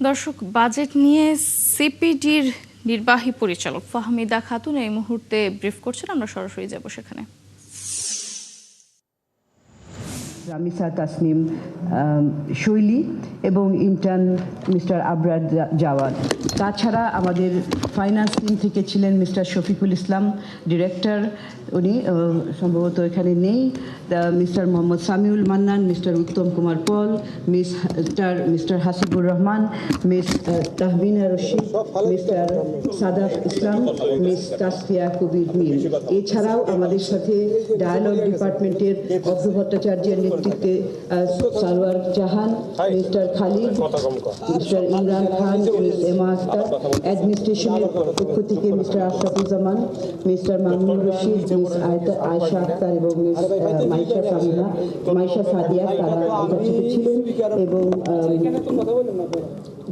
দর্শক, বাজেট নিয়ে সিপিডির নির্বাহী পরিচালক ফাহমিদা খাতুন এই মুহূর্তে ব্রিফ করছেন। আমরা সরাসরি যাব সেখানে। রামিসা তাসনিম শৈলী এবং ইন্টার্ন মিস্টার আবরার জাওয়াদ। তাছাড়া আমাদের ফাইন্যান্স টিম থেকে ছিলেন মিস্টার শফিকুল ইসলাম ডিরেক্টর, উনি সম্ভবত এখানে নেই, mister Mohammad Samiul Mannan, mister Uttam Kumar Paul, mister Hasibur Rahman, miss Tahbina Rashid, mister Sadaf Islam, miss Tasfia Kabir Mil. এছাড়াও আমাদের সাথে ডায়ালগ ডিপার্টমেন্টের অভ্র ভট্টাচার্যের নেতৃত্বে Sarwar Jahan, mister Khalid, mister Imran Khan, miss Ema Akter, অ্যাডমিনিস্ট্রেশনের পক্ষ থেকে mister Ashrafuzzaman, mister Mamunur Rashid, miss Ayesha Akter এবং মিস মাইশা সাদিয়া, তারা উপস্থিত ছিলেন। এবং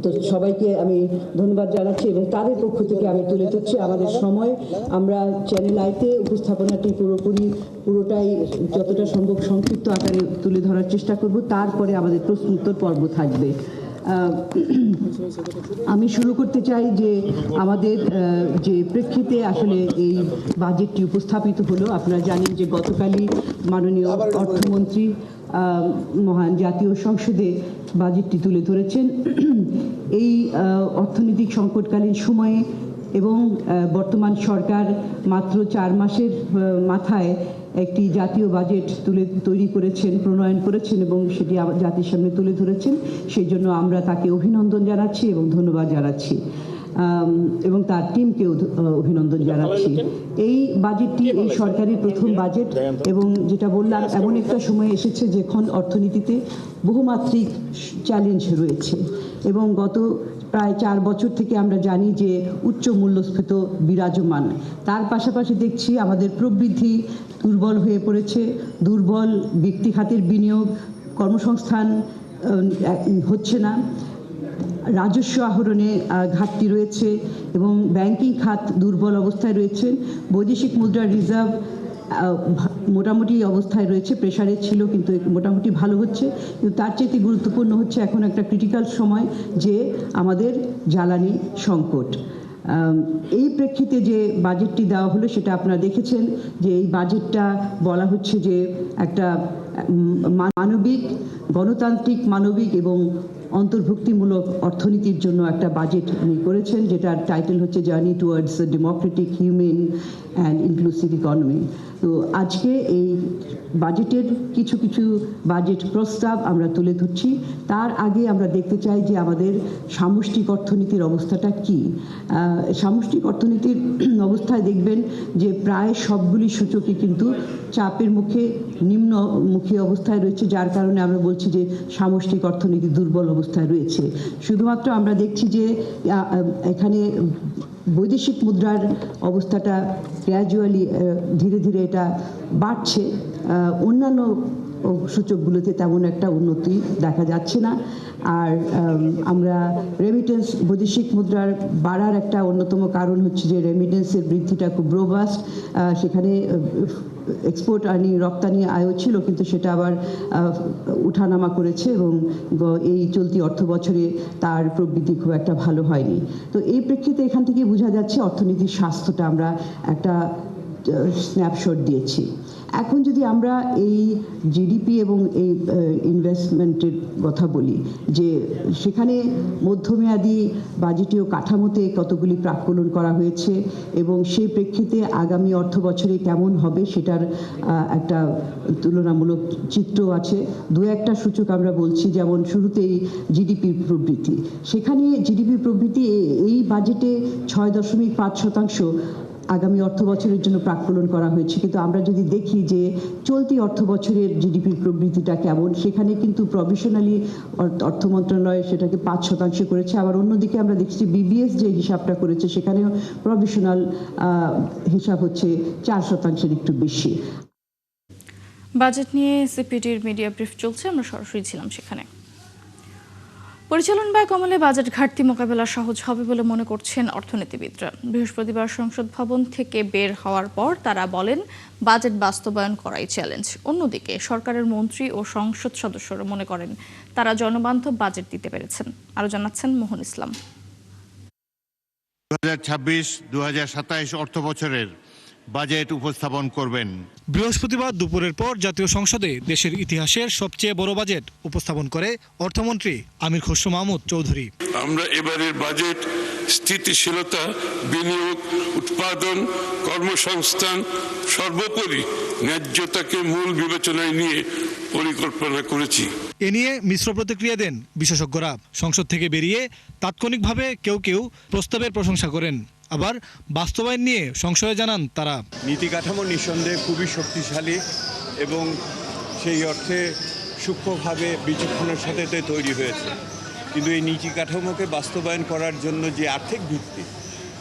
তো সবাইকে আমি ধন্যবাদ জানাচ্ছি এবং তাদের পক্ষ থেকে আমি তুলে ধরছি আমাদের সময়। আমরা চ্যানেল আইতে উপস্থাপনাটি পুরোটাই যতটা সম্ভব সংক্ষিপ্ত আকারে তুলে ধরার চেষ্টা করব, তারপরে আমাদের প্রশ্ন উত্তর পর্ব থাকবে। আমি শুরু করতে চাই যে আমাদের যে প্রেক্ষিতে আসলে এই বাজেটটি উপস্থাপিত হলো। আপনারা জানেন যে গতকালই মাননীয় অর্থমন্ত্রী মহান জাতীয় সংসদে বাজেটটি তুলে ধরেছেন। এই অর্থনৈতিক সংকটকালীন সময়ে এবং বর্তমান সরকার মাত্র 4 মাসের মাথায় একটি জাতীয় বাজেট তৈরি করেছেন, প্রণয়ন করেছেন এবং সেটি জাতির সামনে তুলে ধরেছেন। সেই জন্য আমরা তাকে অভিনন্দন জানাচ্ছি এবং ধন্যবাদ জানাচ্ছি এবং তার টিমকেও অভিনন্দন জানাচ্ছি। এই বাজেটটি এই সরকারের প্রথম বাজেট এবং যেটা বললাম, এমন একটা সময় এসেছে যখন অর্থনীতিতে বহুমাত্রিক চ্যালেঞ্জ রয়েছে এবং গত প্রায় 4 বছর থেকে আমরা জানি যে উচ্চ মূল্যস্ফীতি বিরাজমান। তার পাশাপাশি দেখছি আমাদের প্রবৃদ্ধি দুর্বল হয়ে পড়েছে, দুর্বল ব্যক্তি খাতের বিনিয়োগ, কর্মসংস্থান হচ্ছে না, রাজস্ব আহরণে ঘাটতি রয়েছে এবং ব্যাংকিং খাত দুর্বল অবস্থায় রয়েছে। বৈদেশিক মুদ্রার রিজার্ভ মোটামুটি অবস্থায় রয়েছে, প্রেসারে ছিল কিন্তু মোটামুটি ভালো হচ্ছে। কিন্তু তার চেয়ে গুরুত্বপূর্ণ হচ্ছে এখন একটা ক্রিটিক্যাল সময় যে আমাদের জ্বালানি সংকট। এই প্রেক্ষিতে যে বাজেটটি দেওয়া হলো সেটা আপনারা দেখেছেন যে এই বাজেটটা বলা হচ্ছে যে একটা মানবিক, গণতান্ত্রিক, মানবিক এবং অন্তর্ভুক্তিমূলক অর্থনীতির জন্য একটা বাজেট উনি করেছেন, যেটার টাইটেল হচ্ছে journey towards Democratic, human and inclusive economy. তো আজকে এই বাজেটের কিছু বাজেট প্রস্তাব আমরা তুলে ধরছি। তার আগে আমরা দেখতে চাই যে আমাদের সামষ্টিক অর্থনীতির অবস্থাটা কি। সামষ্টিক অর্থনীতির অবস্থায় দেখবেন যে প্রায় সবগুলি সূচকই কিন্তু চাপের মুখে, নিম্নমুখী অবস্থায় রয়েছে, যার কারণে আমরা বলছি যে সামষ্টিক অর্থনীতি দুর্বল অবস্থায় রয়েছে। শুধুমাত্র আমরা দেখছি যে এখানে বৈদেশিক মুদ্রার অবস্থাটা গ্র্যাজুয়ালি ধীরে ধীরে এটা বাড়ছে, অন্যান্য সূচকগুলোতে তেমন একটা উন্নতি দেখা যাচ্ছে না। আর আমরা রেমিটেন্স, বৈদেশিক মুদ্রার বাড়ার একটা অন্যতম কারণ হচ্ছে যে রেমিটেন্সের বৃদ্ধিটা খুব রোবাস্ট। সেখানে এক্সপোর্ট আর্নিং, রপ্তানি আয়ও ছিল কিন্তু সেটা আবার উঠানামা করেছে এবং এই চলতি অর্থ বছরে তার প্রবৃদ্ধি খুব একটা ভালো হয়নি। তো এই প্রেক্ষিতে এখান থেকে বোঝা যাচ্ছে অর্থনীতির স্বাস্থ্যটা আমরা একটা স্ন্যাপশট দিয়েছি। এখন যদি আমরা এই জিডিপি এবং এই ইনভেস্টমেন্টের কথা বলি, যে সেখানে মধ্যমেয়াদী বাজেটীয় কাঠামোতে কতগুলি প্রাক্কলন করা হয়েছে এবং সেই প্রেক্ষিতে আগামী অর্থ বছরে কেমন হবে সেটার একটা তুলনামূলক চিত্র আছে। দু একটা সূচক আমরা বলছি, যেমন শুরুতেই জিডিপি প্রবৃদ্ধি, সেখানে জিডিপি প্রবৃদ্ধি এই বাজেটে 6.5% আগামী অর্থ বছরের জন্য প্রাক্কলন করা হয়েছে। কিন্তু আমরা যদি দেখি যে চলতি অর্থ বছরের জিডিপির প্রবৃদ্ধিটা কেমন, সেখানে কিন্তু প্রভিশনালি অর্থ মন্ত্রণালয় সেটাকে 5% করেছে। আবার অন্যদিকে আমরা দেখছি বিবিএস যে হিসাবটা করেছে সেখানেও প্রভিশনাল হিসাব হচ্ছে 4% একটু বেশি। বাজেট নিয়ে সিপিডির মিডিয়া ব্রিফ চলছে, আমরা সরাসরি ছিলাম সেখানে। পরিচালন ব্যয় কমালে বাজেট ঘাটতি মোকাবেলা সহজ হবে বলে মনে করছেন অর্থনীতিবিদরা। বৃহস্পতিবার সংসদ ভবন থেকে বের হওয়ার পর তারা বলেন বাজেট বাস্তবায়ন করাই চ্যালেঞ্জ। অন্যদিকে সরকারের মন্ত্রী ও সংসদ সদস্যরা মনে করেন তারা জনবান্ধব বাজেট দিতে পেরেছেন। আরও জানাচ্ছেন মোহন ইসলাম। 2026-2027 অর্থ বছরের বাজেট উপস্থাপন করবেন। বৃহস্পতিবার দুপুরের পর জাতীয় সংসদে দেশের ইতিহাসের সবচেয়ে বড় বাজেট উপস্থাপন করে অর্থমন্ত্রী আমির খসরু মাহমুদ চৌধুরী। আমরা এবারের বাজেট স্থিতিশীলতা, বিনিয়োগ, উৎপাদন, কর্মসংস্থান, সর্বোপরি ন্যায্যতাকে মূল বিবেচনায় নিয়ে পরিকল্পনা করেছি। এ নিয়ে মিশ্র প্রতিক্রিয়া দেন বিশেষজ্ঞরা। সংসদ থেকে বেরিয়ে তাৎক্ষণিকভাবে কেউ কেউ প্রস্তাবের প্রশংসা করেন, আবার বাস্তবায়ন নিয়ে সংশয় জানান তারা। নীতি কাঠামো নিঃসন্দেহে খুবই শক্তিশালী এবং সেই অর্থে সূক্ষ্মভাবে বিচক্ষণের সাথে তৈরি হয়েছে, কিন্তু এই নীতি কাঠামোকে বাস্তবায়ন করার জন্য যে আর্থিক ভিত্তি,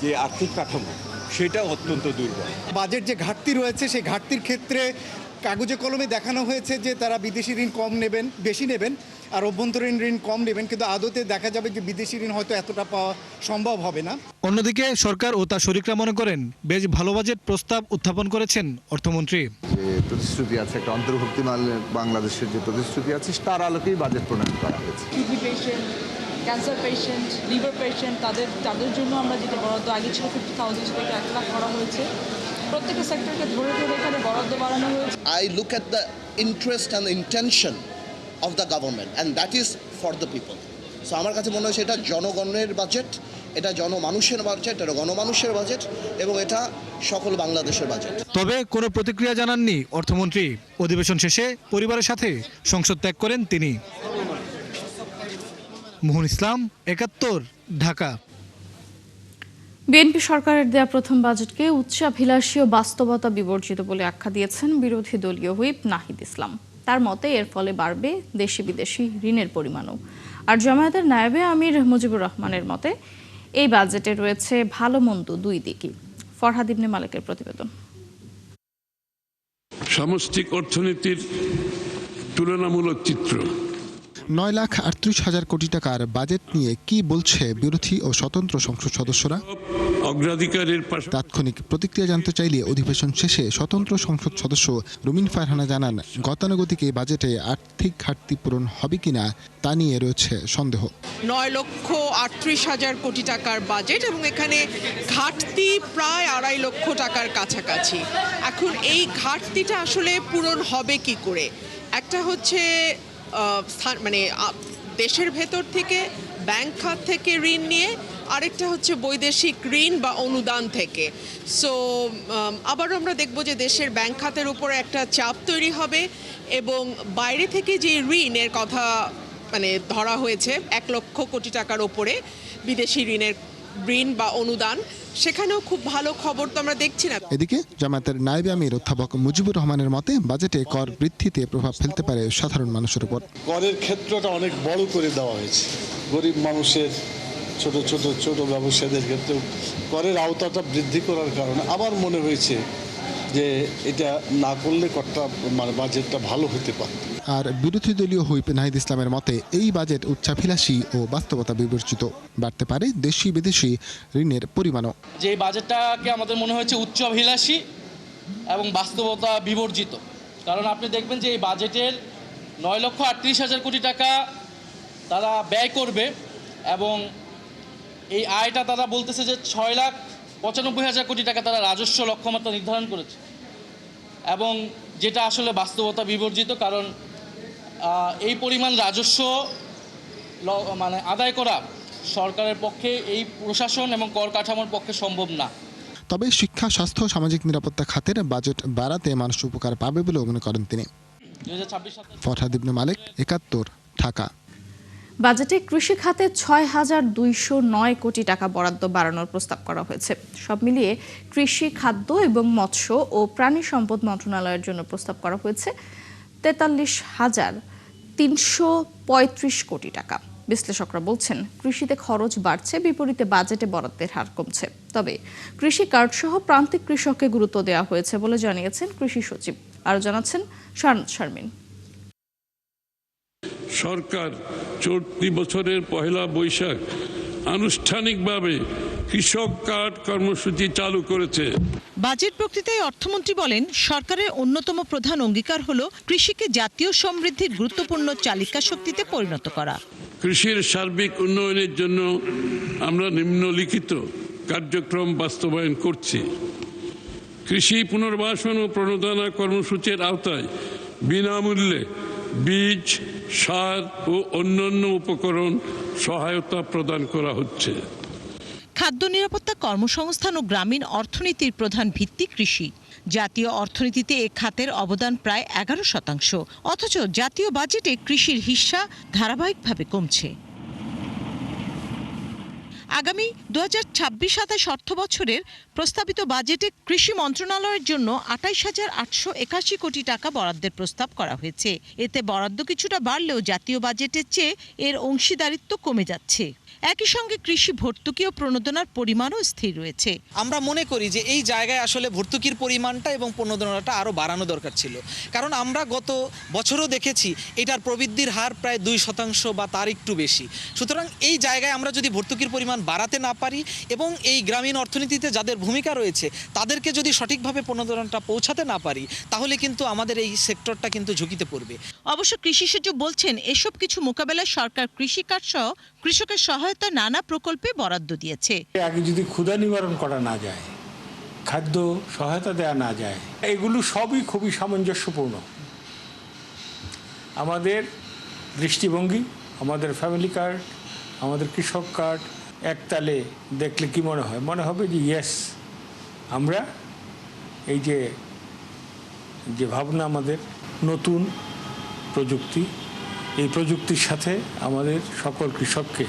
যে আর্থিক কাঠামো, সেটা অত্যন্ত দুর্বল। বাজেট যে ঘাটতি রয়েছে সেই ঘাটতির ক্ষেত্রে কাগজে কলমে দেখানো হয়েছে যে তারা বিদেশি ঋণ কম নেবেন, বেশি নেবেন, আর অভ্যন্তরীণ ঋণ কম নেবেন, কিন্তু আদতে দেখা যাবে যে বিদেশি ঋণ হয়তো এতটা পাওয়া সম্ভব হবে না। অন্যদিকে সরকার ও তার শরিকরা মনে করেন বেশ ভালো বাজেট প্রস্তাব উত্থাপন করেছেন অর্থমন্ত্রী। যে প্রতিশ্রুতি আছে, একটা অন্তর্ভুক্তিমূলক বাংলাদেশের যে প্রতিশ্রুতি আছে, তার আলোকেই বাজেট প্রণয়ন করা হয়েছে। Kidney patient, cancer patient, liver patient, তাদের জন্য আমরা যেটা বরাদ্দ আগে ছিল 50,000 সেটা 1 লাখ করা হয়েছে। প্রত্যেকটা সেক্টরকে ধরে ধরে এখানে বরাদ্দ বাড়ানো হয়েছে। I look at the interest and the intention of the government and that is for the people. So আমার কাছে মনে হয় এটা জনগণের বাজেট, এটা জনমানুষের বাজেট, এটা গণমানুষের বাজেট এবং এটা সকল বাংলাদেশের বাজেট। তবে কোনো প্রতিক্রিয়া জানাননি অর্থমন্ত্রী। অধিবেশন শেষে পরিবারের সাথে সংসদ ত্যাগ করেন তিনি। মোহন ইসলাম, ৭১, ঢাকা। বিএনপি সরকারের দেয়া প্রথম বাজেটকে উচ্চাভিলাষী ও বাস্তবতা বিবর্জিত বলে আখ্যা দিয়েছেন বিরোধী দলীয় হুইপ নাহিদ ইসলাম। তার মতে এর ফলে বাড়বে দেশি বিদেশি ঋণের পরিমাণও। আর জামায়াতের নায়েবে আমির মুজিবুর রহমানের মতে এই বাজেটে রয়েছে ভালো মন্দ দুই দিকই। ফরহাদ ইবনে মালিকের প্রতিবেদন। সামষ্টিক অর্থনীতির তুলনামূলক চিত্র। 9,38,000 কোটি টাকার বাজেট নিয়ে কি বলছে বিরোধী ও স্বতন্ত্র সংসদ সদস্যরা? অগ্রাধিকারের তাৎক্ষণিক প্রতিক্রিয়া জানতে চাইলে অধিবেশন শেষে স্বতন্ত্র সংসদ সদস্য রুমিন ফারহানা জানান, গতানুগতিক এই বাজেটে আর্থিক ঘাটতি পূরণ হবে কিনা তা নিয়ে রয়েছে সন্দেহ। 9,38,000 কোটি টাকার বাজেট এবং এখানে ঘাটতি প্রায় 2.5 লক্ষ টাকার কাছাকাছি। এখন এই ঘাটতিটা আসলে পূরণ হবে কি করে? একটা হচ্ছে মানে দেশের ভেতর থেকে ব্যাংক খাত থেকে ঋণ নিয়ে, আরেকটা হচ্ছে বৈদেশিক ঋণ বা অনুদান থেকে। সো আবারও আমরা দেখব যে দেশের ব্যাংক খাতের উপরে একটা চাপ তৈরি হবে এবং বাইরে থেকে যে ঋণের কথা মানে ধরা হয়েছে 1 লক্ষ কোটি টাকার ওপরে বিদেশি ঋণ বা অনুদান, সেখানেও খুব ভালো খবর তো আমরা দেখছি না। এদিকে জামায়াতের নায়েবে আমির অধ্যাপক মুজিবুর রহমানের মতে বাজেটে কর বৃদ্ধিতে প্রভাব ফেলতে পারে সাধারণ মানুষের উপর। করের ক্ষেত্রটা অনেক বড় করে দেওয়া হয়েছে, গরিব মানুষের, ছোট ব্যবসায়ীদের ক্ষেত্রেও করের আওতাটা বৃদ্ধি করার কারণে আমার মনে হয়েছে যে এটা না করলে বাজেটটা ভালো হতে পারে। আর বিরোধী দলীয় হুইপ নাহিদ ইসলামের মতে এই বাজেট উচ্চাভিলাষী ও বাস্তবতা বিবর্জিত, বাড়তে পারে দেশি বিদেশি ঋণের পরিমাণও। যে বাজেটটাকে আমাদের মনে হচ্ছে উচ্চাভিলাষী এবং বাস্তবতা বিবর্জিত, কারণ আপনি দেখবেন যে এই বাজেটের 9,38,000 কোটি টাকা তারা ব্যয় করবে এবং এই আয়টা তারা বলতেছে যে 6,95,000 কোটি টাকা তারা রাজস্ব লক্ষ্যমাত্রা নির্ধারণ করেছে, এবং যেটা আসলে বাস্তবতা বিবর্জিত, কারণ এই পরিমাণ রাজস্ব মানে আদায় করা সরকারের পক্ষে, এই প্রশাসন এবং কর কাঠামোর পক্ষে সম্ভব না। তবে শিক্ষা, স্বাস্থ্য, সামাজিক নিরাপত্তা খাতের বাজেট বাড়াতে মানুষ উপকার পাবে বলেও মনে করেন তিনি। ফরহাদ ইবনে মালিক, ৭১, ঢাকা। বাজেটে কৃষি খাতে 6,209 কোটি টাকা বরাদ্দ বাড়ানোর প্রস্তাব করা হয়েছে। সব মিলিয়ে কৃষি, খাদ্য এবং মৎস্য ও প্রাণী সম্পদ মন্ত্রণালয়ের জন্য প্রস্তাব করা হয়েছে 43,335 কোটি টাকা। বিশ্লেষকরা বলছেন, কৃষিতে খরচ বাড়ছে, বিপরীতে বাজেটে বরাদ্দের হার কমছে। তবে কৃষি কার্ড সহ প্রান্তিক কৃষককে গুরুত্ব দেওয়া হয়েছে বলে জানিয়েছেন কৃষি সচিব। আরও জানাচ্ছেন শারমিন। সরকার চলতি বছরের 1 বৈশাখ আনুষ্ঠানিকভাবে কৃষক কার্ড কর্মসূচি চালু করেছে। বাজেট বক্তৃতায় অর্থমন্ত্রী বলেন, সরকারের অন্যতম প্রধান অঙ্গীকার হলো কৃষিকে জাতীয় সমৃদ্ধির গুরুত্বপূর্ণ চালিকা শক্তিতে পরিণত করা। কৃষির সার্বিক উন্নয়নের জন্য আমরা নিম্নলিখিত কার্যক্রম বাস্তবায়ন করছি। কৃষি পুনর্বাসন ও প্রণোদনা কর্মসূচির আওতায় বিনামূল্যে বীজ, সার ও অন্যান্য উপকরণ সহায়তা প্রদান করা হচ্ছে। খাদ্য নিরাপত্তা, কর্মসংস্থান ও গ্রামীণ অর্থনীতির প্রধান ভিত্তি কৃষি। জাতীয় অর্থনীতিতে এ খাতের অবদান প্রায় 11%, অথচ জাতীয় বাজেটে কৃষির হিস্সা ধারাবাহিকভাবে কমছে। আগামী 2026-27 অর্থ বছরের প্রস্তাবিত বাজেটে কৃষি মন্ত্রণালয়ের জন্য 28,881 কোটি টাকা বরাদ্দের প্রস্তাব করা হয়েছে। এতে বরাদ্দ কিছুটা বাড়লেও জাতীয় বাজেটের চেয়ে এর অংশীদারিত্ব কমে যাচ্ছে। একই সঙ্গে কৃষি ভর্তুকি ও প্রণোদনার পরিমাণও স্থির রয়েছে। আমরা মনে করি যে এই জায়গায় আসলে ভর্তুকির পরিমাণটা এবং প্রণোদনাটা আরও বাড়ানো দরকার ছিল, কারণ আমরা গত বছরও দেখেছি এটার প্রবৃদ্ধির হার প্রায় 2% বা তার একটু বেশি। সুতরাং এই জায়গায় আমরা যদি ভর্তুকির পরিমাণ বাড়াতে না পারি এবং এই গ্রামীণ অর্থনীতিতে যাদের ভূমিকা রয়েছে তাদেরকে যদি সঠিকভাবে প্রণোদনাটা পৌঁছাতে না পারি, তাহলে কিন্তু আমাদের এই সেক্টরটা কিন্তু ঝুঁকিতে পড়বে। অবশ্য কৃষি সচিব বলছেন, এসব কিছু মোকাবেলায় সরকার কৃষিকাজ সহ কৃষকের সহায়তা নানা প্রকল্পে বরাদ্দ দিয়েছে। আগে যদি ক্ষুধা নিবারণ করা না যায়, খাদ্য সহায়তা দেওয়া না যায়, এগুলো সবই খুবই সামঞ্জস্যপূর্ণ। আমাদের দৃষ্টিভঙ্গি, আমাদের ফ্যামিলি কার্ড, আমাদের কৃষক কার্ড একতালে দেখলে কি মনে হয়? মনে হবে যে ইয়েস, আমরা এই যে ভাবনা, আমাদের নতুন প্রযুক্তি, এই প্রযুক্তির সাথে আমাদের সকল কৃষককে,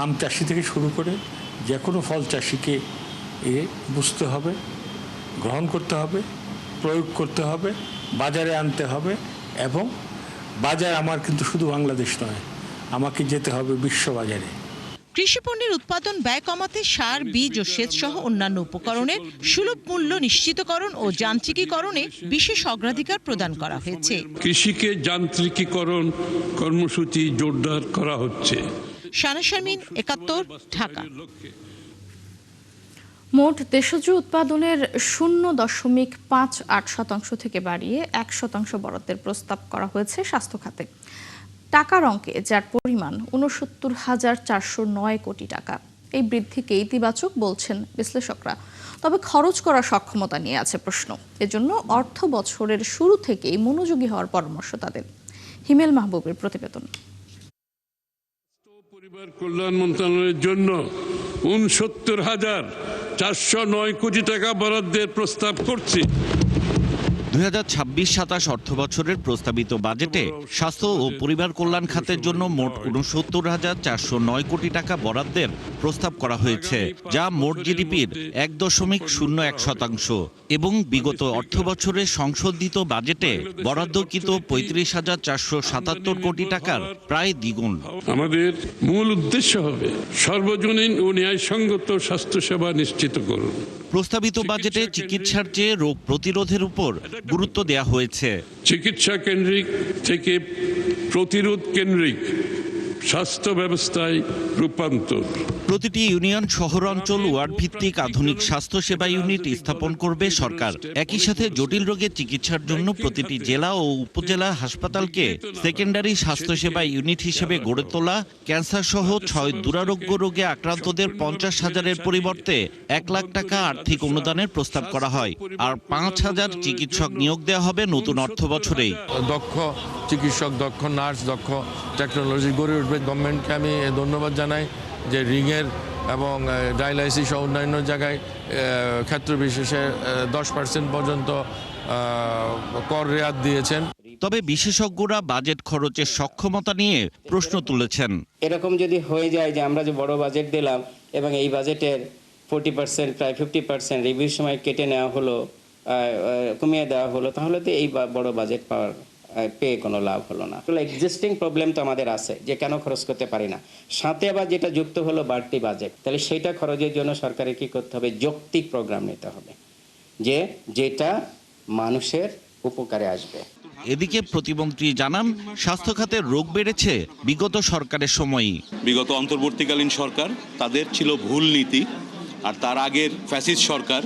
আম চাষি থেকে শুরু করে যে কোনো ফল চাষিকে বুঝতে হবে, গ্রহণ করতে হবে, প্রয়োগ করতে হবে, বাজারে আনতে হবে। এবং বাজার আমার কিন্তু শুধু বাংলাদেশ নয়, আমাকে যেতে হবে বিশ্ববাজারে। কৃষি পণ্যের উৎপাদন ব্যয় কমাতে সার, বীজ ও সেচ সহ অন্যান্য উপকরণের সুলভ মূল্য নিশ্চিতকরণ ও যান্ত্রিকীকরণে বিশেষ অগ্রাধিকার প্রদান করা হয়েছে। কৃষিকে যান্ত্রিকীকরণ কর্মসূচি জোরদার করা হচ্ছে। শানা শারমিন, 71, ঢাকা। মোট দেশজ উৎপাদনের 0.58% থেকে বাড়িয়ে 1% বরাদ্দের প্রস্তাব করা হয়েছে স্বাস্থ্য খাতে। টাকার অঙ্কে যার পরিমাণ 69,409 কোটি টাকা। এই বৃদ্ধিকে ইতিবাচক বলছেন বিশ্লেষকরা, তবে খরচ করার সক্ষমতা নিয়ে আছে প্রশ্ন। এজন্য অর্থ বছরের শুরু থেকেই মনোযোগী হওয়ার পরামর্শ তাদের। হিমেল মাহবুবের প্রতিবেদন। পরিবার কল্যাণ মন্ত্রণালয়ের জন্য 69,409 কোটি টাকা বরাদ্দের প্রস্তাব করছি। 2026-27 অর্থ বছরের প্রস্তাবিত বাজেটে স্বাস্থ্য ও পরিবার কল্যাণ খাতের জন্য মোট 69,409 কোটি টাকা বরাদ্দের প্রস্তাব করা হয়েছে, যা মোট জিডিপির 1.01% এবং বিগত অর্থ বছরে সংশোধিত বাজেটে বরাদ্দকৃত 35,477 কোটি টাকার প্রায় দ্বিগুণ। আমাদের মূল উদ্দেশ্য হবে সর্বজনীন ও ন্যায়সঙ্গত স্বাস্থ্যসেবা নিশ্চিত করুন। প্রস্তাবিত বাজেটে চিকিৎসার চেয়ে রোগ প্রতিরোধের উপর গুরুত্ব দেওয়া হয়েছে। চিকিৎসা কেন্দ্রিক থেকে প্রতিরোধ কেন্দ্রিক স্বাস্থ্য ব্যবস্থায় রূপান্তর। প্রতিটি ইউনিয়ন, শহরাঞ্চল, ওয়ার্ড ভিত্তিক আধুনিক স্বাস্থ্যসেবা ইউনিট স্থাপন করবে সরকার। একই সাথে জটিল রোগের চিকিৎসার জন্য প্রতিটি জেলা ও উপজেলা হাসপাতালকে সেকেন্ডারি স্বাস্থ্যসেবা ইউনিট হিসেবে গড়ে তোলা। ক্যান্সার সহ 6 দুরারোগ্য রোগে আক্রান্তদের 50,000-এর পরিবর্তে 1 লাখ টাকা আর্থিক অনুদানের প্রস্তাব করা হয়। আর 5,000 চিকিৎসক নিয়োগ দেওয়া হবে নতুন অর্থ বছরেই। দক্ষ চিকিৎসক, দক্ষ নার্স, দক্ষ টেকনোলজি গড়ে উঠবে। গভর্নমেন্টকে আমি ধন্যবাদ জানাই যে রিংয়ের এবং ডায়ালাইসিস সহ অন্যান্য জায়গায় ক্ষেত্র বিশেষে 10% পর্যন্ত কর রেয়াত দিয়েছেন। তবে বিশেষজ্ঞরা বাজেট খরচের সক্ষমতা নিয়ে প্রশ্ন তুলেছেন। এরকম যদি হয়ে যায় যে আমরা যে বড় বাজেট দিলাম এবং এই বাজেটের 40% প্রায় 50% রিভিউর সময় কেটে নেওয়া হলো, কমিয়ে দেওয়া হলো, তাহলে তো এই বড় বাজেট পাওয়ার পেয়ে কোনো লাভ হলো না। এক্সিস্টিং প্রবলেম তো আমাদের আছে যে কেন খরচ করতে পারি না, সাথে আবার যেটা যুক্ত হলো বাড়তি বাজেট, তাহলে সেটা খরচের জন্য সরকারের কি করতে হবে? যৌক্তিক প্রোগ্রাম নিতে হবে যেটা মানুষের উপকারে আসবে। এদিকে প্রতিমন্ত্রী জানান স্বাস্থ্য খাতের রোগ বেড়েছে বিগত সরকারের সময়ই। বিগত অন্তর্বর্তীকালীন সরকার তাদের ছিল ভুল নীতি, আর তার আগের ফ্যাসিস্ট সরকার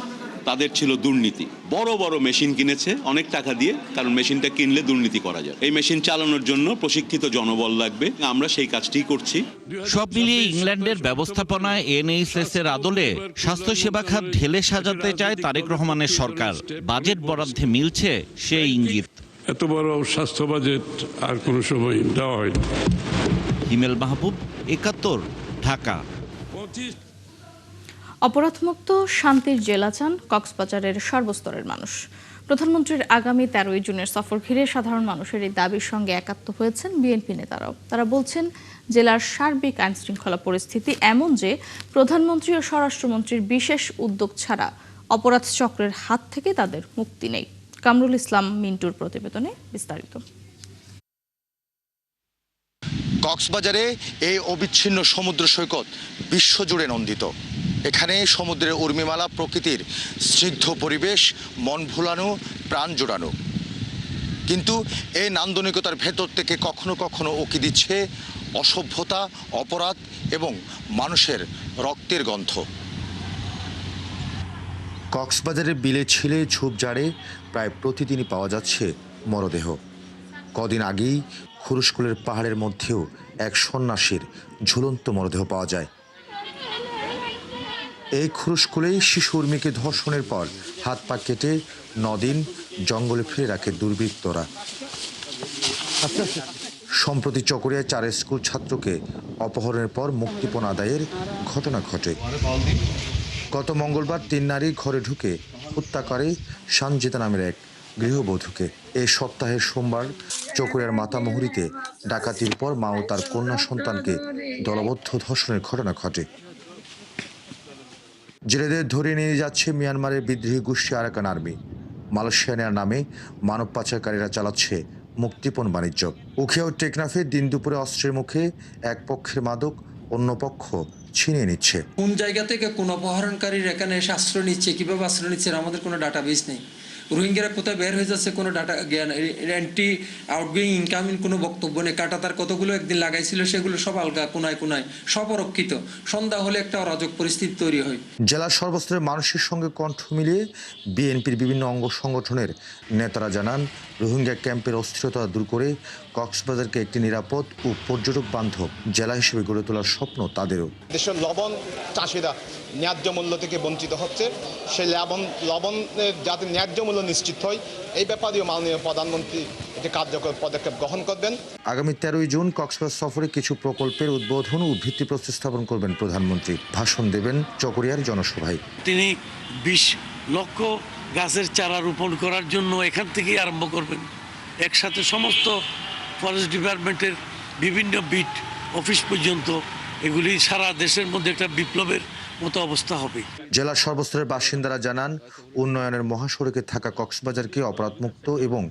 তাদের ছিল দুর্নীতি। বড় বড় মেশিন কিনেছে অনেক টাকা দিয়ে, কারণ মেশিনটা কিনলে দুর্নীতি করা যায়। এই মেশিন চালানোর জন্য প্রশিক্ষিত জনবল লাগবে, আমরা সেই কাজটিই করছি। সব মিলিয়ে ইংল্যান্ডের ব্যবস্থাপনায় এনএইচএস এর আদলে স্বাস্থ্যসেবা খাত ঢেলে সাজাতে চায় তারেক রহমানের সরকার। বাজেট বরাদ্দে মিলছে সেই ইঙ্গিত। এত বড় স্বাস্থ্য বাজেট আর কোনো সময় দেওয়া হয়নি। হিমেল মাহবুব, ৭১, ঢাকা। অপরাধমুক্ত শান্তির জেলা চান কক্সবাজারের সর্বস্তরের মানুষ। প্রধানমন্ত্রীর আগামী 13 জুনের সফর ঘিরে সাধারণ মানুষের এই দাবির সঙ্গে একাত্ম হয়েছেন বিএনপি নেতারাও। তারা বলছেন, জেলার সার্বিক আইনশৃঙ্খলা পরিস্থিতি এমন যে প্রধানমন্ত্রী ও স্বরাষ্ট্রমন্ত্রীর বিশেষ উদ্যোগ ছাড়া অপরাধ চক্রের হাত থেকে তাদের মুক্তি নেই। কামরুল ইসলাম মিন্টুর প্রতিবেদনে বিস্তারিত। কক্সবাজারে এই অবিচ্ছিন্ন সমুদ্র সৈকত বিশ্বজুড়ে নন্দিত। এখানে সমুদ্রের উর্মিমালা, প্রকৃতির স্নিগ্ধ পরিবেশ, মন ভোলানো, প্রাণ জোড়ানো। কিন্তু এই নান্দনিকতার ভেতর থেকে কখনো কখনো উকি দিচ্ছে অসভ্যতা, অপরাধ এবং মানুষের রক্তের গন্ধ। কক্সবাজারের বিলে ছিলে ঝোপঝাড়ে প্রায় প্রতিদিনই পাওয়া যাচ্ছে মরদেহ। কদিন আগেই খুরুশকুলের পাহাড়ের মধ্যেও এক সন্ন্যাসীর ঝুলন্ত মরদেহ পাওয়া যায়। এই খুরুশকুলেই শিশু উর্মিকে ধর্ষণের পর হাত পা কেটে 9 দিন জঙ্গলে ফেলে রাখে দুর্বৃত্তরা। সম্প্রতি চকরিয়ায় 4 স্কুল ছাত্রকে অপহরণের পর মুক্তিপণ আদায়ের ঘটনা ঘটে। গত মঙ্গলবার 3 নারী ঘরে ঢুকে হত্যা করে সানজিদা নামের এক গৃহবধূকে। এই সপ্তাহের সোমবার চকরিয়ার মাতামুহুরীতে ডাকাতির পর মা ও তার কন্যা সন্তানকে দলবদ্ধ ধর্ষণের ঘটনা ঘটে। জেলেদের ধরে নিয়ে যাচ্ছে মিয়ানমারের বিদ্রোহী গোষ্ঠী আরাকান আর্মি। মালয়েশিয়ানের নামে মানব পাচারকারীরা চালাচ্ছে মুক্তিপণ বাণিজ্য। উখিয়া ও টেকনাফে দিন দুপুরে অস্ত্রের মুখে এক পক্ষের মাদক অন্য পক্ষ ছিনিয়ে নিচ্ছে। কোন জায়গা থেকে কোন অপহরণকারীর এখানে এসে আশ্রয় নিচ্ছে, কিভাবে আশ্রয় নিচ্ছে, আমাদের কোনো ডাটাবেস নেই। রোহিঙ্গারা কোথায় বের হয়ে যাচ্ছে কোনো ডাটা জ্ঞান, অ্যান্টি আউটগোয়িং ইনকামিং কোনো বক্তব্য নেই। কাটাতার কতগুলো একদিন লাগাইছিল সেগুলো সব আলগা, কোনায় কোনায় সব অরক্ষিত। সন্ধ্যা হলে একটা অরাজক পরিস্থিতি তৈরি হয়। জেলার সর্বস্তরের মানুষের সঙ্গে কণ্ঠ মিলিয়ে বিএনপির বিভিন্ন অঙ্গ সংগঠনের নেতারা জানান, রোহিঙ্গা ক্যাম্পের অস্থিরতা দূর করে কক্সবাজারকে একটি নিরাপদ ও পর্যটক বান্ধব জেলা হিসেবে গড়ে তোলার স্বপ্ন তাদেরও। দেশের লবণ চাষিরা ন্যায্য মূল্য থেকে বঞ্চিত হচ্ছে, সেই লবণ যাতে ন্যায্য মূল্য নিশ্চিত হয় এই ব্যাপারেও মাননীয় প্রধানমন্ত্রী একটি কার্যকর পদক্ষেপ গ্রহণ করবেন। আগামী 13 জুন কক্সবাজার সফরে কিছু প্রকল্পের উদ্বোধন ও ভিত্তিপ্রস্তর স্থাপন করবেন প্রধানমন্ত্রী। ভাষণ দেবেন চকরিয়ার জনসভায়। তিনি 20 লক্ষ গাছের চারা রোপণ করার জন্য এখান থেকেই আরম্ভ করবেন। একসাথে সমস্ত ফরেস্ট ডিপার্টমেন্টের বিভিন্ন বিট অফিস পর্যন্ত এগুলি সারা দেশের মধ্যে একটা বিপ্লবের মতো অবস্থা হবে। জেলার সর্বস্তরের বাসিন্দারা জানান, উন্নয়নের মহাসড়কে থাকা কক্সবাজারকে অপরাধমুক্ত এবং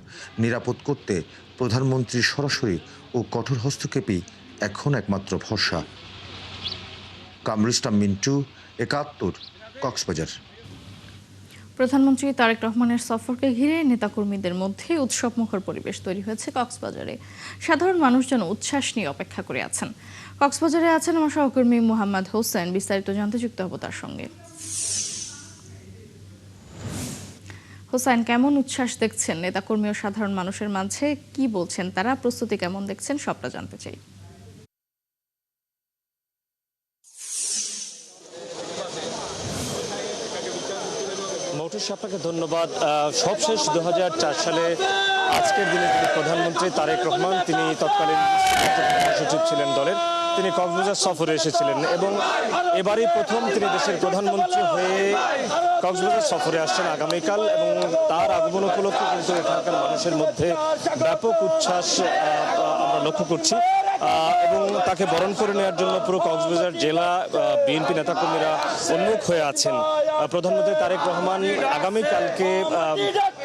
নিরাপদ করতে প্রধানমন্ত্রীর সরাসরি ও কঠোর হস্তক্ষেপই এখন একমাত্র ভরসা। কামরুল ইসলাম মিন্টু, ৭১, কক্সবাজার। প্রধানমন্ত্রী তারেক রহমানের সফরকে ঘিরে নেতাকর্মীদের মধ্যে উৎসবমুখর পরিবেশ তৈরি হয়েছে কক্সবাজারে। সাধারণ মানুষ যেন উচ্ছ্বাস নিয়ে অপেক্ষা করে আছেন। কক্সবাজারে আছেন আমার সহকর্মী মোহাম্মদ হোসেন, বিস্তারিত জানতে যুক্ত হব তার সঙ্গে। হোসেন, কেমন উচ্ছ্বাস দেখছেন নেতাকর্মী ও সাধারণ মানুষের মাঝে? কি বলছেন তারা, প্রস্তুতি কেমন দেখছেন, সবটা জানতে চাই। মৌটুস, আপনাকে ধন্যবাদ। সবশেষ 2004 সালে আজকের দিনে প্রধানমন্ত্রী তারেক রহমান, তিনি তৎকালীন সচিব ছিলেন দলের, তিনি কক্সবাজার সফরে এসেছিলেন এবং এবারই প্রথম তিনি দেশের প্রধানমন্ত্রী হয়ে কক্সবাজার সফরে আসছেন আগামীকাল। এবং তার আগমন উপলক্ষে কিন্তু এখানকার মানুষের মধ্যে ব্যাপক উচ্ছ্বাস আমরা লক্ষ্য করছি এবং তাকে বরণ করে নেওয়ার জন্য পুরো কক্সবাজার জেলা বিএনপি নেতাকর্মীরা উন্মুখ হয়ে আছেন। প্রধানমন্ত্রী তারেক রহমান আগামীকালকে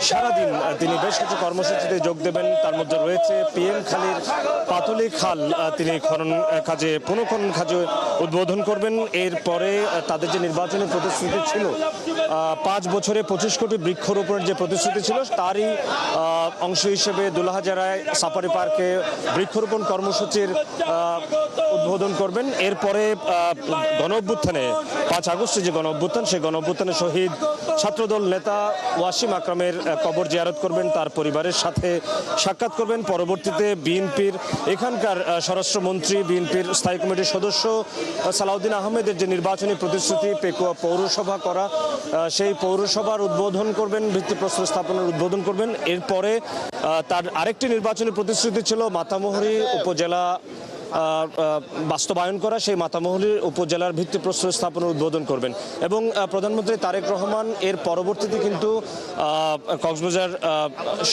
সারাদিন তিনি বেশ কিছু কর্মসূচিতে যোগ দেবেন। তার মধ্যে রয়েছে PM খালির পাতুলি খাল তিনি খনন কাজে পুনঃখনন উদ্বোধন করবেন। এরপরে তাদের যে নির্বাচনী প্রতিশ্রুতি ছিল 5 বছরে 25 কোটি বৃক্ষরোপণের যে প্রতিশ্রুতি ছিল তারই অংশ হিসেবে দুলাহাজারায় সাফারি পার্কে বৃক্ষরোপণ কর্মসূচির উদ্বোধন করবেন। এরপরে গণ অভ্যুত্থানে 5 আগস্টে যে গণ অভ্যুত্থান সেই গণ অভ্যুত্থানে শহীদ ছাত্রদল নেতা ওয়াসিম আকরামের কবর জিয়ারত করবেন, তার পরিবারের সাথে সাক্ষাৎ করবেন। পরবর্তীতে বিএনপির এখানকার স্বরাষ্ট্রমন্ত্রী, বিএনপির স্থায়ী কমিটির সদস্য সালাউদ্দিন আহমেদের যে নির্বাচনী প্রতিশ্রুতি পেকুয়া পৌরসভা করা, সেই পৌরসভার উদ্বোধন করবেন, ভিত্তিপ্রস্তর স্থাপনের উদ্বোধন করবেন। এরপরে তার আরেকটি নির্বাচনী প্রতিশ্রুতি ছিল মাতামুহুরী উপজেলা বাস্তবায়ন করা, সেই মাতামুহুরী উপজেলার ভিত্তিপ্রস্তর স্থাপনের উদ্বোধন করবেন। এবং প্রধানমন্ত্রী তারেক রহমান এর পরবর্তীতে কিন্তু কক্সবাজার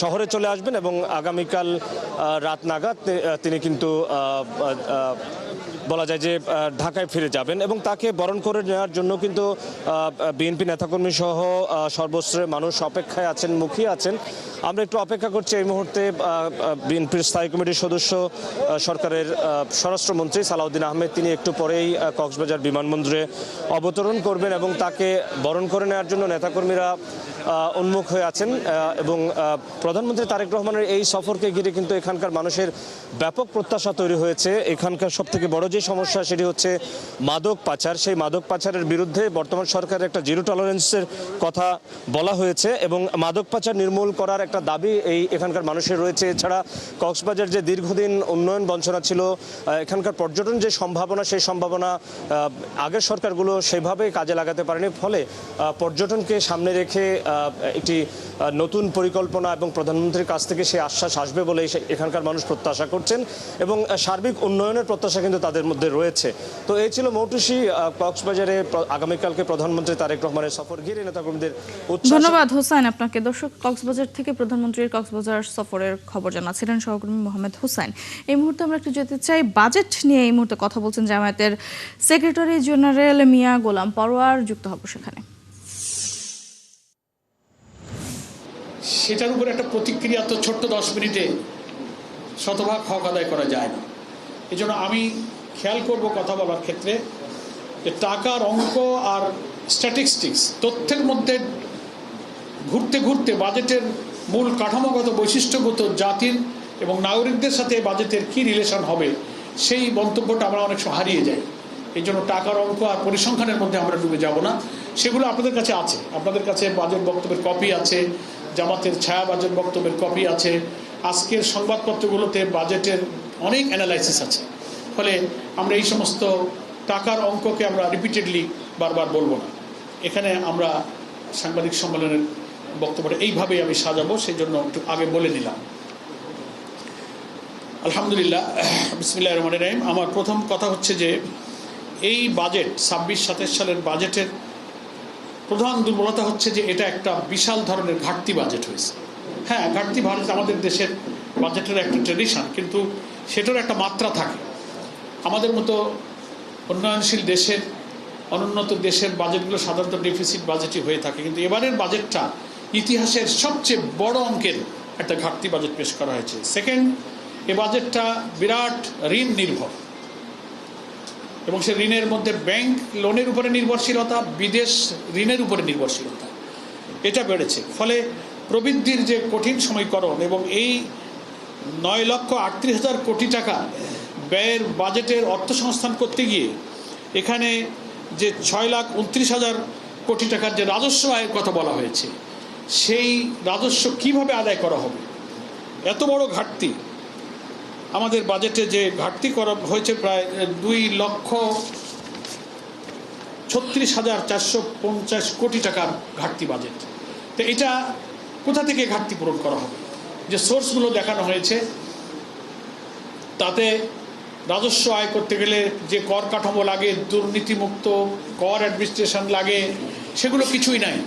শহরে চলে আসবেন এবং আগামীকাল রাত নাগাদ তিনি কিন্তু বলা যায় যে ঢাকায় ফিরে যাবেন এবং তাকে বরণ করে নেওয়ার জন্য কিন্তু বিএনপি নেতাকর্মী সহ সর্বস্তরের মানুষ অপেক্ষায় আছেন, মুখিয়ে আছেন। আমরা একটু অপেক্ষা করছি। এই মুহূর্তে বিএনপির স্থায়ী কমিটির সদস্য সরকারের স্বরাষ্ট্রমন্ত্রী সালাউদ্দিন আহমেদ তিনি একটু পরেই কক্সবাজার বিমানবন্দরে অবতরণ করবেন এবং তাকে বরণ করে নেওয়ার জন্য নেতাকর্মীরা উন্মুখ হয়ে আছেন। এবং প্রধানমন্ত্রী তারেক রহমানের এই সফরকে ঘিরে কিন্তু এখানকার মানুষের ব্যাপক প্রত্যাশা তৈরি হয়েছে। এখানকার সবথেকে বড় যে সমস্যা সেটি হচ্ছে মাদক পাচার। সেই মাদক পাচারের বিরুদ্ধে বর্তমান সরকারের একটা জিরো টলারেন্সের কথা বলা হয়েছে এবং মাদক পাচার নির্মূল করার একটা দাবি এখানকার মানুষের রয়েছে। এছাড়া কক্সবাজার যে দীর্ঘদিন উন্নয়ন বঞ্চনা ছিল, এখানকার পর্যটন যে সম্ভাবনা, সেই সম্ভাবনা আগের সরকারগুলো সেভাবে কাজে লাগাতে পারেনি। ফলে পর্যটনকে সামনে রেখে একটি নতুন পরিকল্পনা এবং প্রধানমন্ত্রীর কাছ থেকে সেই আশ্বাস আসবে বলে এখানকার মানুষ প্রত্যাশা করছেন এবং সার্বিক উন্নয়নের প্রত্যাশা কিন্তু তাদের মধ্যে রয়েছে। তো এই ছিল মৌটুসী কক্সবাজারে আগামীকালকে প্রধানমন্ত্রী তারেক রহমানের সফর ঘিরে নেতাকর্মীদের উচ্ছ্বাস। ধন্যবাদ হোসাইন আপনাকে। দর্শক, কক্সবাজার থেকে প্রধানমন্ত্রীর কক্সবাজার সফরের খবর জানাচ্ছিলেন সহকর্মী মোহাম্মদ হোসাইন। এই মুহূর্তে আমরা একটু যেতে চাই বাজেট নিয়ে। এই মুহূর্তে কথা বলছেন জামায়াতের সেক্রেটারি জেনারেল মিয়া গোলাম পরোয়ার, যুক্ত হব সেখানে। সেটার উপর একটা প্রতিক্রিয়া তো ছোট্ট 10 মিনিটে শতভাগ হক আদায় করা যায় না। এই জন্য আমি খেয়াল করব কথা বলার ক্ষেত্রে যে টাকার অঙ্ক আর স্ট্যাটিস্টিক্স তথ্যের মধ্যে ঘুরতে ঘুরতে বাজেটের মূল কাঠামোগত বৈশিষ্ট্যগত জাতির এবং নাগরিকদের সাথে বাজেটের কি রিলেশন হবে সেই মন্তব্যটা আমরা অনেক সময় হারিয়ে যাই। এই জন্য টাকার অঙ্ক আর পরিসংখ্যানের মধ্যে আমরা ডুবে যাব না। সেগুলো আপনাদের কাছে আছে, আপনাদের কাছে বাজেট বক্তব্যের কপি আছে, জামাতের ছায়া বাজেট বক্তব্যের কপি আছে, আজকের সংবাদপত্রগুলোতে বাজেটের অনেক অ্যানালাইসিস আছে। ফলে আমরা এই সমস্ত টাকার অঙ্ককে আমরা রিপিটেডলি বারবার বলবো না। এখানে আমরা সাংবাদিক সম্মেলনের বক্তব্যটা এইভাবেই আমি সাজাবো, সেই জন্য একটু আগে বলে নিলাম। আলহামদুলিল্লাহ, বিসমিল্লাহির রহমানির রহিম। আমার প্রথম কথা হচ্ছে যে এই বাজেট 26-27 সালের বাজেটের প্রধান দুর্বলতা হচ্ছে যে এটা একটা বিশাল ধরনের ঘাটতি বাজেট হয়েছে। হ্যাঁ, ঘাটতি বাজেট আমাদের দেশের বাজেটের একটা ট্রেডিশন, কিন্তু সেটার একটা মাত্রা থাকে। আমাদের মতো উন্নয়নশীল দেশের, অনুন্নত দেশের বাজেটগুলো সাধারণত ডেফিসিট বাজেটই হয়ে থাকে, কিন্তু এবারের বাজেটটা ইতিহাসের সবচেয়ে বড় অঙ্কের একটা ঘাটতি বাজেট পেশ করা হয়েছে। সেকেন্ড, এ বাজেটটা বিরাট ঋণ নির্ভর এবং সে ঋণের মধ্যে ব্যাংক লোনের উপরে নির্ভরশীলতা, বিদেশ ঋণের উপরে নির্ভরশীলতা এটা বেড়েছে। ফলে প্রবৃদ্ধির যে কঠিন সমীকরণ এবং এই 9,38,000 কোটি টাকা ব্যয়ের বাজেটের অর্থসংস্থান করতে গিয়ে এখানে যে 6,29,000 কোটি টাকার যে রাজস্ব আয়ের কথা বলা হয়েছে, সেই রাজস্ব কিভাবে আদায় করা হবে? এত বড় ঘাটতি আমাদের বাজেটে যে ঘাটতি করা হয়েছে প্রায় 2,36,450 কোটি টাকার ঘাটতি বাজেট। তো এটা কোথা থেকে ঘাটতি পূরণ করা হবে? যে সোর্সগুলো দেখানো হয়েছে তাতে রাজস্ব আয় করতে গেলে যে কর কাঠামো লাগে, দুর্নীতিমুক্ত কর অ্যাডমিনিস্ট্রেশন লাগে, সেগুলো কিছুই নাই।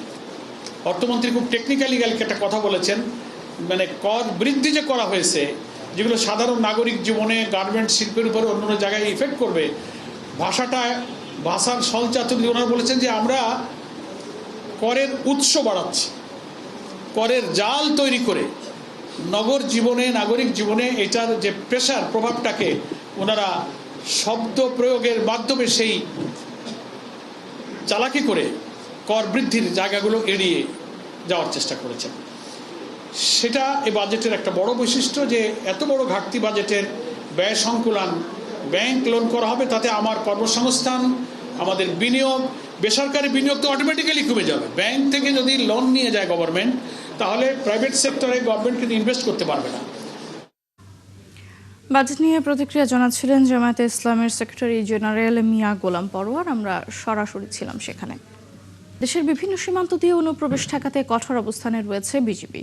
অর্থমন্ত্রী খুব টেকনিক্যালি একটা কথা বলেছেন, মানে কর বৃদ্ধি যে করা হয়েছে যেগুলো সাধারণ নাগরিক জীবনে, গার্মেন্টস শিল্পের উপরে অন্য জায়গায় ইফেক্ট করবে, ভাষার সলচাতুরি ওনারা বলেছেন যে আমরা করের উৎস বাড়াচ্ছি, করের জাল তৈরি করে নগর জীবনে, নাগরিক জীবনে এটার যে প্রেশার, প্রভাবটাকে ওনারা শব্দ প্রয়োগের মাধ্যমে সেই চালাকি করে কর বৃদ্ধির জায়গাগুলো এড়িয়ে যাওয়ার চেষ্টা করেছেন। সেটা এই বাজেটের একটা বড় বৈশিষ্ট্য যে এত বড় ঘাটতি বাজেটের ব্যয় সংকুলান ব্যাংক লোন করা হবে, তাতে আমার কর্মসংস্থান, আমাদের বিনিয়োগ, বেসরকারি বিনিয়োগ তো অটোমেটিক্যালি কমে যাবে। ব্যাংক থেকে যদি লোন নিয়ে যায় গভর্নমেন্ট, তাহলে প্রাইভেট সেক্টরে গভর্নমেন্ট কিন্তু ইনভেস্ট করতে পারবে না। বাজেট নিয়ে প্রতিক্রিয়া জানাচ্ছিলেন জামায়াতে ইসলামের সেক্রেটারি জেনারেল মিয়া গোলাম পরোয়ার। আমরা সরাসরি ছিলাম সেখানে। দেশের বিভিন্ন সীমান্ত দিয়ে অনুপ্রবেশ ঠেকাতে কঠোর অবস্থানে রয়েছে বিজিবি।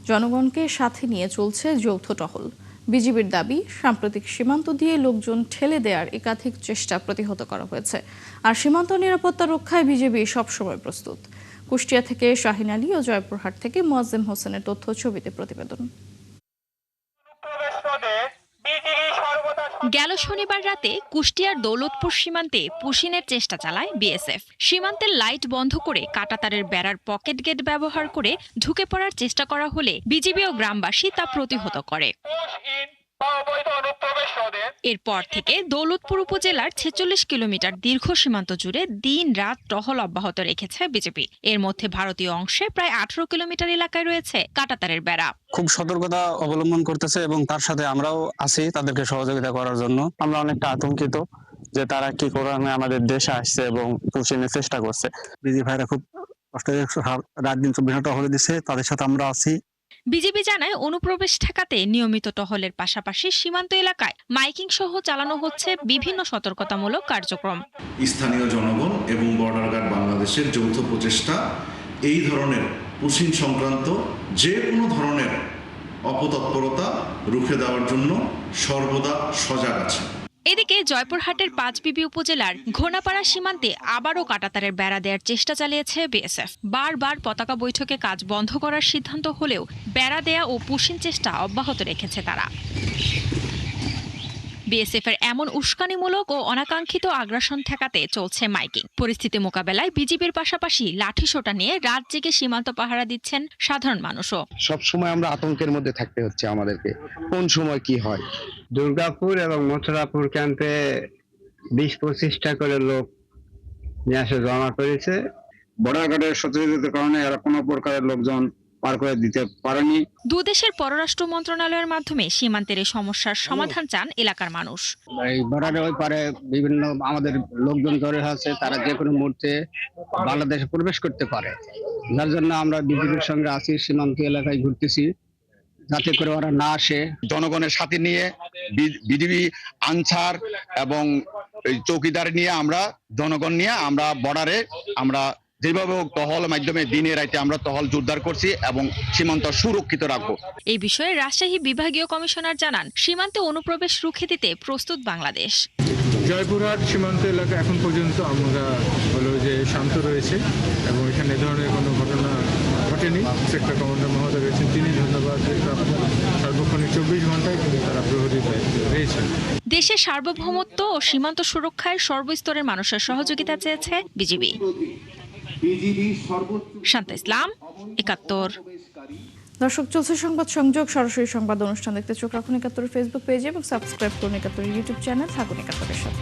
জনগণকে সাথে নিয়ে চলছে যৌথ টহল। বিজিবির দাবি, সাম্প্রতিক সীমান্ত দিয়ে লোকজন ঠেলে দেওয়ার একাধিক চেষ্টা প্রতিহত করা হয়েছে। আর সীমান্ত নিরাপত্তা রক্ষায় বিজিবি সবসময় প্রস্তুত। কুষ্টিয়া থেকে শাহিন আলী ও জয়পুরহাট থেকে মোয়াজ্জেম হোসেনের তথ্য ছবিতে প্রতিবেদন। গেল শনিবার রাতে কুষ্টিয়ার দৌলতপুর সীমান্তে পুশিনের চেষ্টা চালায় বিএসএফ। সীমান্তের লাইট বন্ধ করে কাঁটাতারের বেড়ার পকেট গেট ব্যবহার করে ঢুকে পড়ার চেষ্টা করা হলে বিজিবি ও গ্রামবাসী তা প্রতিহত করে। এরপর থেকে দৌলতপুর উপজেলার 46 কিলোমিটার দীর্ঘ সীমান্ত জুড়ে দিন রাত টহল অব্যাহত রেখেছে বিজেপি। এর মধ্যে ভারতীয় অংশে প্রায় 18 কিলোমিটার এলাকায় রয়েছে কাঁটাতারের বেড়া। খুব সতর্কতা অবলম্বন করতেছে এবং তার সাথে আমরাও আছি তাদেরকে সহযোগিতা করার জন্য। আমরা অনেকটা আতঙ্কিত যে তারা কি করে আমাদের দেশে আসছে এবং পুষিনের চেষ্টা করছে। বিজেপি ভাইরা খুব কষ্ট রাত দিন 24 ঘন্টা টহল দিচ্ছে, তাদের সাথে আমরা আছি। বিজেপি জানায় অনুপ্রবেশ ঠেকাতে নিয়মিত টহলের পাশাপাশি সীমান্ত এলাকায় মাইকিং সহ চালানো হচ্ছে বিভিন্ন সতর্কতামূলক কার্যক্রম। স্থানীয় জনগণ এবং বর্ডার গার্ড বাংলাদেশের যৌথ প্রচেষ্টা এই ধরনের পুশিন সংক্রান্ত যে কোনো ধরনের অপতৎপরতা রুখে দেওয়ার জন্য সর্বদা সজাগ আছে। এদিকে জয়পুরহাটের পাঁচবিবি উপজেলার ঘোনাপাড়া সীমান্তে আবারও কাঁটাতারের বেড়া দেওয়ার চেষ্টা চালিয়েছে বিএসএফ। বারবার পতাকা বৈঠকে কাজ বন্ধ করার সিদ্ধান্ত হলেও বেড়া দেয়া ও পুশিন চেষ্টা অব্যাহত রেখেছে তারা। বিএসএফ এর এমন উস্কানিমূলক ও অনাকাঙ্ক্ষিত আগ্রাসন ঠেকাতে চলছে মাইকিং। পরিস্থিতি মোকাবেলায় বিজিবির পাশাপাশি লাঠিসোঁটা নিয়ে রাত জেগে সীমান্ত পাহারা দিচ্ছেন সাধারণ মানুষও। সবসময় আমরা আতঙ্কের মধ্যে থাকতে হচ্ছে আমাদেরকে, কোন সময় কি হয়। দুর্গাপুর এবং মথুরাপুর ক্যাম্পে 20-25টা করে লোক নিয়ে এসে জমা করেছে। বর্ডার গার্ডের সচেতনতার কারণে এরা কোনো প্রকারের লোকজন পার করে দিতে পারেনি। দুদেশের পররাষ্ট্র মন্ত্রণালয়ের মাধ্যমে সীমান্তের এই সমস্যার সমাধান চান এলাকার মানুষ। এই বর্ডারের ওই পারে বিভিন্ন আমাদের লোকজন জড়ো আছে, তারা যে কোনো মুহূর্তে বাংলাদেশে প্রবেশ করতে পারে। যার জন্য আমরা বিজিবির সঙ্গে আছি, সীমান্ত এলাকায় ঘুরতেছি যাতে করে ওরা না আসে। জনগণের সাথে নিয়ে বিজিবি আনসার এবং চৌকিদার নিয়ে আমরা জনগণ নিয়ে আমরা বর্ডারে আমরা যেভাবে টহল মাধ্যমে দিনে রাতে আমরা টহল জোরদার করছি এবং সীমান্ত সুরক্ষিত রাখবো। এই বিষয়ে রাজশাহী বিভাগীয় কমিশনার জানান, সীমান্তে অনুপ্রবেশ রুখে দিতে প্রস্তুত বাংলাদেশ। জয়পুরহাট সীমান্ত এলাকা এখন পর্যন্ত আমরা যে শান্ত রয়েছে এবং এখানে এ ধরনের কোনো ঘটনা ঘটেনি। সেক্টর কমান্ডার মহোদয় রয়েছেন, তিনি ধন্যবাদ সর্বক্ষণিক 24 ঘন্টায় কিন্তু তারা প্রহরী রয়েছেন। দেশের সার্বভৌমত্ব ও সীমান্ত সুরক্ষায় সর্বস্তরের মানুষের সহযোগিতা চেয়েছে বিজিবি। শান্তা ইসলাম, ৭১। দর্শক, চলছে সংবাদ সংযোগ। সরাসরি সংবাদ অনুষ্ঠান দেখতে চোখ রাখুন ৭১ ফেসবুক পেজে এবং সাবস্ক্রাইব করুন ৭১ ইউটিউব চ্যানেল। থাকুন ৭১-এর সাথে।